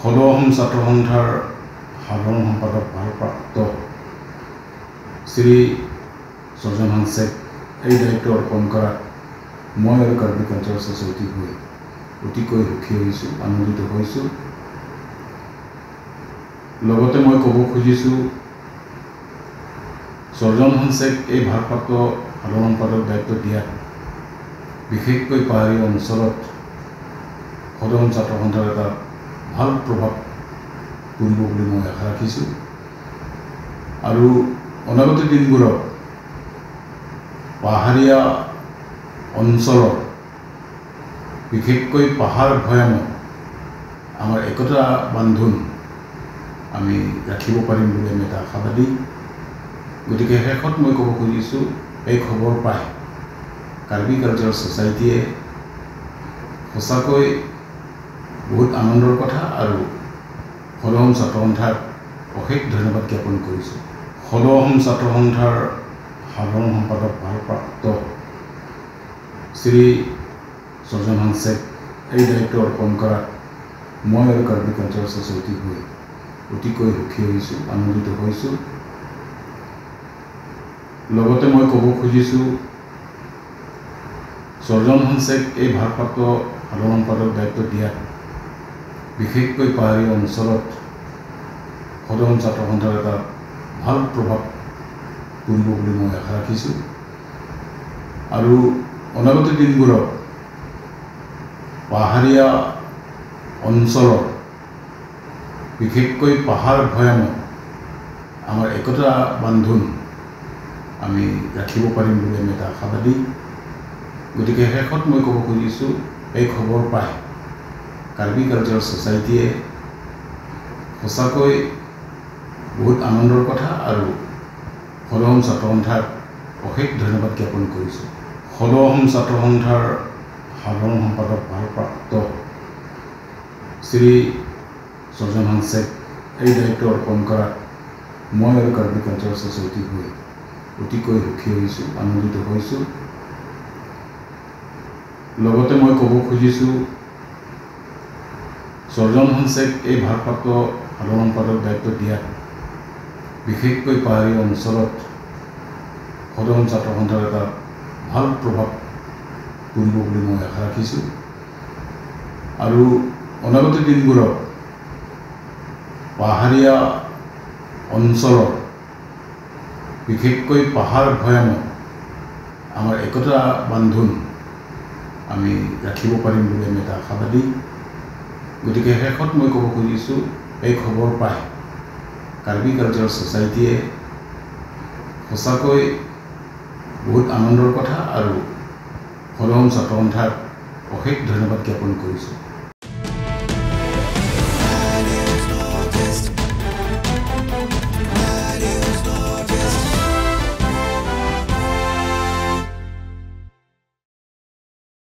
সদৌ ছাত্ৰ সন্থাৰ সাধাৰণ সম্পাদক ভাৰপ্ৰাপ্ত শ্ৰী সৰ্জন হাংসেক এই দায়িত্ব অৰ্পণ কৰাত মই আৰু কাৰ্বি কালচাৰ ছ'চাইটি হৈ অতিকৈ সুখী হৈছোঁ, আনন্দিত হৈছোঁ। লগতে মই ক'ব খুজিছোঁ, সৰ্জন হাংসেক এই ভাৰপ্ৰাপ্ত সাধাৰণ সম্পাদক দায়িত্ব দিয়াত বিশেষকৈ পাহাৰীয়া অঞ্চলত সদৌ ছাত্ৰ সন্থাৰ এটা ভাল প্ৰভাৱ পৰিব বুলি মই আশা ৰাখিছোঁ। আৰু অনাগত দিনবোৰত পাহাৰীয়া অঞ্চলৰ বিশেষকৈ পাহাৰ ভৈয়ামত আমাৰ একতা বান্ধোন আমি ৰাখিব পাৰিম বুলি আমি এটা আশাবাদী। গতিকে শেষত মই ক'ব খুজিছোঁ, এই খবৰ পাই কাৰ্বি কালচাৰ ছ'চাইটিয়ে সঁচাকৈ বহুত আনন্দৰ কথা আৰু সদৌ ছাত্ৰ সন্থাক অশেষ ধন্যবাদ জ্ঞাপন কৰিছোঁ। সদৌ ছাত্ৰ সন্থাৰ সাধাৰণ সম্পাদক ভাৰপ্ৰাপ্ত শ্ৰী সৰ্জন হাংসেক এই দায়িত্ব অৰ্পণ কৰাত মই আৰু কাৰ্বি কালচাৰ ছ'চাইটি হৈ অতিকৈ সুখী হৈছোঁ, আনন্দিত হৈছোঁ। লগতে মই ক'ব খুজিছোঁ, সৰ্জন হাংসেক এই ভাৰপ্ৰাপ্ত সাধাৰণ সম্পাদক দায়িত্ব দিয়াত বিশেষকৈ পাহাৰীয়া অঞ্চলত সদৌ ছাত্ৰ সন্থাৰ এটা ভাল প্ৰভাৱ পৰিব বুলি মই আশা ৰাখিছোঁ। আৰু অনাগত দিনবোৰত পাহাৰীয়া অঞ্চলৰ বিশেষকৈ পাহাৰ ভৈয়ামত আমাৰ একতা বান্ধোন আমি ৰাখিব পাৰিম বুলি আমি এটা আশাবাদী। গতিকে শেষত মই ক'ব খুজিছোঁ, এই খবৰ পাই কাৰ্বি কালচাৰ ছ'চাইটিয়ে সঁচাকৈ বহুত আনন্দৰ কথা আৰু সদৌ ছাত্ৰ সন্থাক অশেষ ধন্যবাদ জ্ঞাপন কৰিছোঁ। সদৌ ছাত্ৰ সন্থাৰ সাধাৰণ সম্পাদক ভাৰপ্ৰাপ্ত শ্ৰী সৰ্জন হাংসেক এই দায়িত্ব অৰ্পণ কৰাত মই আৰু কাৰ্বি কালচাৰ ছ'চাইটি হৈ অতিকৈ সুখী হৈছোঁ, আনন্দিত হৈছোঁ। লগতে মই ক'ব খুজিছোঁ, সৰ্জন হাংসেক এই ভাৰপ্ৰাপ্ত সাধাৰণ সম্পাদক দায়িত্ব দিয়াত বিশেষকৈ পাহাৰীয়া অঞ্চলত সদৌ ছাত্ৰ সন্থাৰ এটা ভাল প্ৰভাৱ পৰিব বুলি মই আশা ৰাখিছোঁ। আৰু অনাগত দিনবোৰত পাহাৰীয়া অঞ্চলৰ বিশেষকৈ পাহাৰ ভৈয়ামত আমাৰ একতা বান্ধোন আমি ৰাখিব পাৰিম বুলি আমি এটা আশাবাদী। গতিকে শেষত মই ক'ব খুজিছোঁ, এই খবৰ পাই কাৰ্বি কালচাৰ ছ'চাইটিয়ে সঁচাকৈ বহুত আনন্দৰ কথা আৰু সদৌ ছাত্ৰ সন্থাক অশেষ ধন্যবাদ জ্ঞাপন কৰিছোঁ।